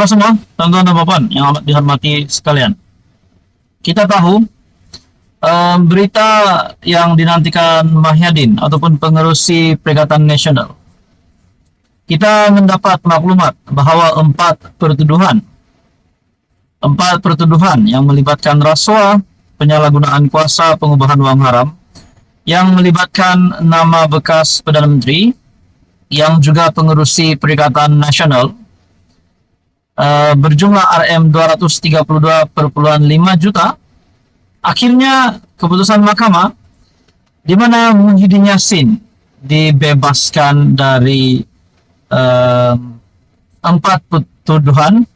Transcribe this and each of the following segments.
Halo semua, teman-teman dan bapak yang amat dihormati sekalian. Kita tahu berita yang dinantikan Mahyadin ataupun pengerusi Perikatan Nasional. Kita mendapat maklumat bahwa empat pertuduhan yang melibatkan rasuah, penyalahgunaan kuasa, pengubahan uang haram, yang melibatkan nama bekas Perdana Menteri, yang juga pengerusi Perikatan Nasional, berjumlah Rm232,5 juta. Akhirnya keputusan mahkamah di mana Muhyiddin Yassin dibebaskan dari empat tuduhan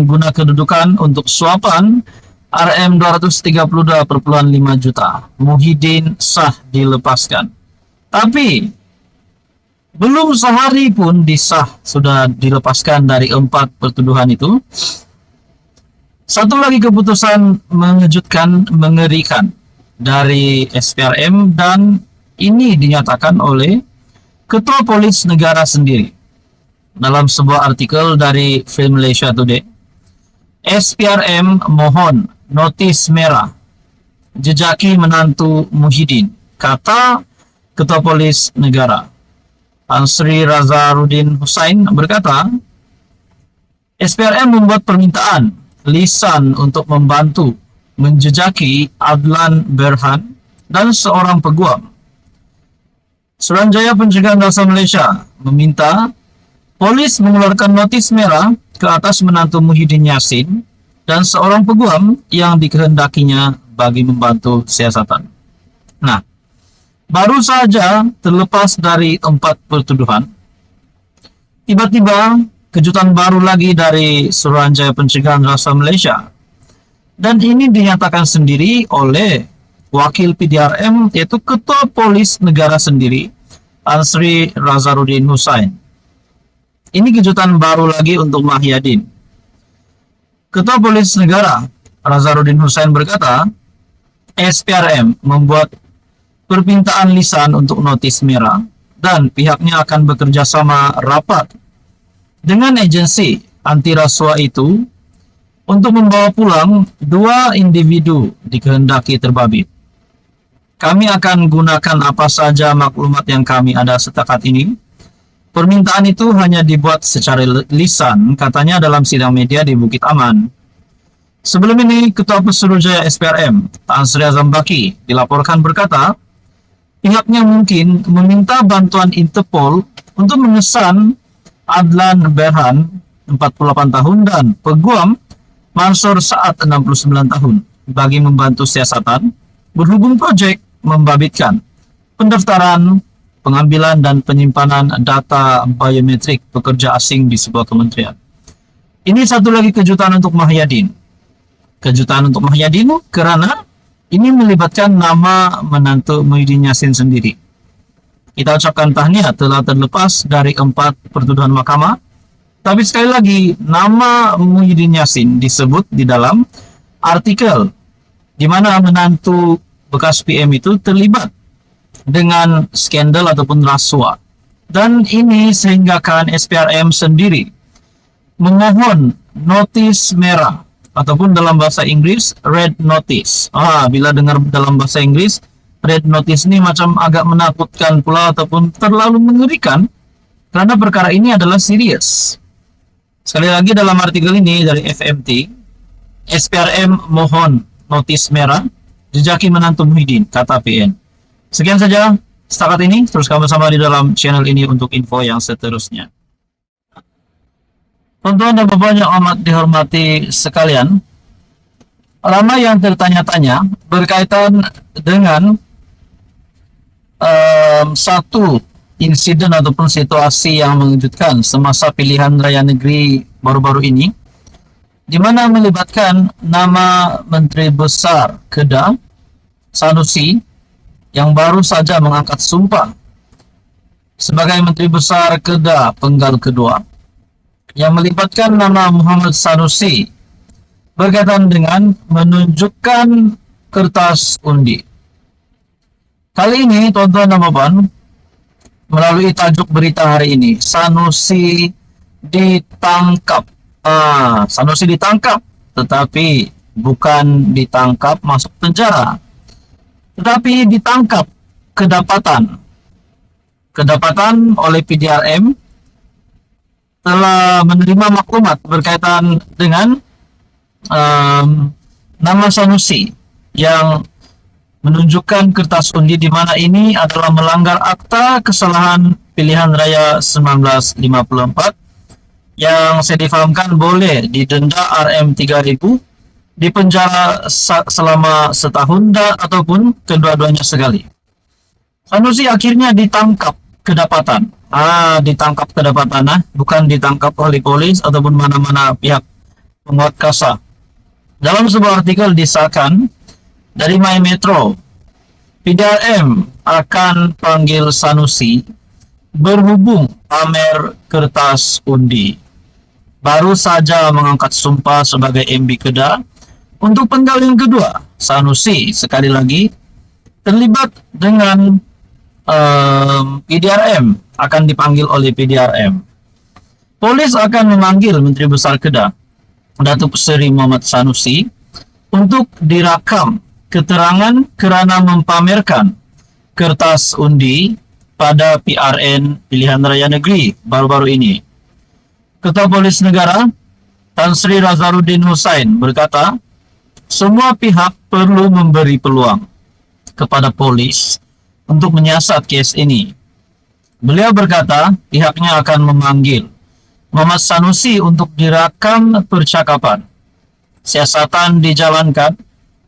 guna kedudukan untuk suapan Rm232,5 juta. Muhyiddin sah dilepaskan. Tapi belum sehari pun sudah dilepaskan dari empat pertuduhan itu. Satu lagi keputusan mengejutkan, mengerikan dari SPRM, dan ini dinyatakan oleh Ketua Polis Negara sendiri. Dalam sebuah artikel dari Film Malaysia Today, SPRM mohon notis merah jejaki menantu Muhyiddin, kata Ketua Polis Negara. Sri Razaruddin Hussain berkata, SPRM membuat permintaan lisan untuk membantu menjejaki Adlan Berhan dan seorang peguam. Suruhanjaya Pencegahan Dosa Malaysia meminta polis mengeluarkan notis merah ke atas menantu Muhyiddin Yassin dan seorang peguam yang dikehendakinya bagi membantu siasatan. Nah, baru saja terlepas dari empat pertuduhan, tiba-tiba kejutan baru lagi dari Suruhanjaya Pencegahan Dosa Malaysia. Dan ini dinyatakan sendiri oleh Wakil PDRM, yaitu Ketua Polis Negara sendiri, Sri Razaruddin Hussain. Ini kejutan baru lagi untuk Mahyadin. Ketua Polis Negara Razaruddin Hussain berkata, SPRM membuat permintaan lisan untuk notis merah dan pihaknya akan bekerja sama rapat dengan agensi anti rasuah itu untuk membawa pulang dua individu dikehendaki terbabit. Kami akan gunakan apa saja maklumat yang kami ada setakat ini. Permintaan itu hanya dibuat secara lisan, katanya dalam sidang media di Bukit Aman. Sebelum ini, Ketua Pesuruhjaya SPRM, Tan Sri Azam Baki, dilaporkan berkata, pihaknya mungkin meminta bantuan Interpol untuk mengesan Adlan Berhan, 48 tahun, dan peguam Mansur Saad, 69 tahun, bagi membantu siasatan berhubung proyek membabitkan pendaftaran, pengambilan, dan penyimpanan data biometrik pekerja asing di sebuah kementerian. Ini satu lagi kejutan untuk Mahyadin. Kejutan untuk Mahyadin karena ini melibatkan nama menantu Muhyiddin Yassin sendiri. Kita ucapkan tahniah telah terlepas dari empat pertuduhan mahkamah. Tapi sekali lagi, nama Muhyiddin Yassin disebut di dalam artikel di mana menantu bekas PM itu terlibat dengan skandal ataupun rasuah. Dan ini sehinggakan SPRM sendiri memohon notis merah ataupun dalam bahasa Inggris red notice. Bila dengar dalam bahasa Inggris red notice ini macam agak menakutkan pula ataupun terlalu mengerikan karena perkara ini adalah serius. Sekali lagi dalam artikel ini dari FMT, SPRM mohon notis merah jejaki menantu Muhyiddin, kata PN. Sekian saja setakat ini, terus bersama di dalam channel ini untuk info yang seterusnya. Teman-teman dan bapak yang amat dihormati sekalian, ramai yang tertanya-tanya berkaitan dengan satu insiden ataupun situasi yang mengejutkan semasa pilihan raya negeri baru-baru ini, di mana melibatkan nama Menteri Besar Kedah Sanusi yang baru saja mengangkat sumpah sebagai Menteri Besar Kedah Penggal Kedua, yang melibatkan nama Muhammad Sanusi berkaitan dengan menunjukkan kertas undi. Kali ini, tuan-tuan dan puan, melalui tajuk berita hari ini, Sanusi ditangkap. Sanusi ditangkap, tetapi bukan ditangkap masuk penjara, tetapi ditangkap kedapatan oleh PDRM telah menerima maklumat berkaitan dengan nama Sanusi yang menunjukkan kertas undi di mana ini adalah melanggar akta kesalahan pilihan raya 1954 yang saya difahamkan boleh didenda Rm 3.000, dipenjara selama setahun ataupun kedua-duanya sekali. Sanusi akhirnya ditangkap kedapatan. Ditangkap kedapatan, bukan ditangkap oleh polis ataupun mana-mana pihak penguat kasa. Dalam sebuah artikel disahkan dari My Metro, PDRM akan panggil Sanusi berhubung pamer kertas undi. Baru saja mengangkat sumpah sebagai MB Kedah. Untuk penggal yang kedua, Sanusi sekali lagi terlibat dengan PDRM, akan dipanggil oleh PDRM. Polis akan memanggil Menteri Besar Kedah, Datuk Seri Muhammad Sanusi, untuk direkam keterangan kerana mempamerkan kertas undi pada PRN Pilihan Raya Negeri baru-baru ini. Ketua Polis Negara Tan Sri Razaruddin Hussain berkata, semua pihak perlu memberi peluang kepada polis untuk menyiasat kes ini. Beliau berkata pihaknya akan memanggil Muhammad Sanusi untuk direkam percakapan. Siasatan dijalankan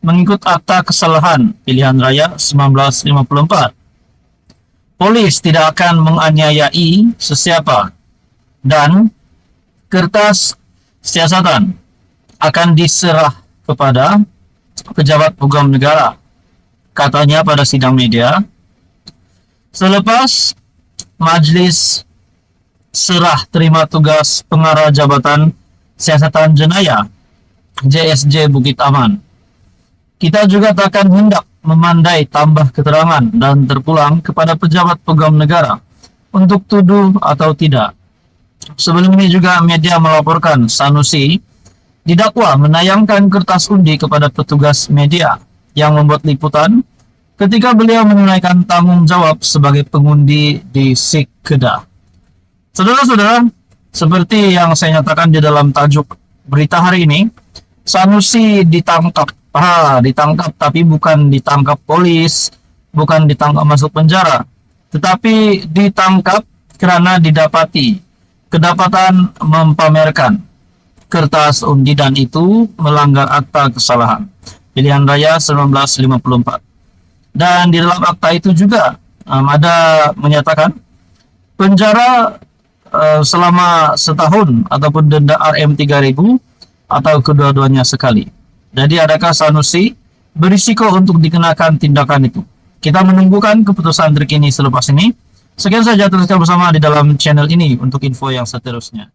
mengikut akta kesalahan pilihan raya 1954. Polis tidak akan menganiayai sesiapa dan kertas siasatan akan diserah kepada pejabat program negara, katanya pada sidang media. Selepas majlis serah terima tugas pengarah Jabatan Siasatan Jenayah JSJ Bukit Aman, kita juga takkan hendak memandai tambah keterangan dan terpulang kepada pejabat program negara untuk tuduh atau tidak. Sebelum ini juga media melaporkan Sanusi didakwa menayangkan kertas undi kepada petugas media yang membuat liputan ketika beliau menunaikan tanggung jawab sebagai pengundi di SIK Kedah. Saudara-saudara, seperti yang saya nyatakan di dalam tajuk berita hari ini, Sanusi ditangkap. Ditangkap, tapi bukan ditangkap polis, bukan ditangkap masuk penjara, tetapi ditangkap karena kedapatan mempamerkan kertas undi dan itu melanggar akta kesalahan pilihan raya 1954. Dan di dalam akta itu juga ada menyatakan penjara selama setahun ataupun denda Rm 3.000 atau kedua-duanya sekali. Jadi adakah Sanusi berisiko untuk dikenakan tindakan itu? Kita menunggukan keputusan terkini selepas ini. Sekian saja, teruskan bersama di dalam channel ini untuk info yang seterusnya.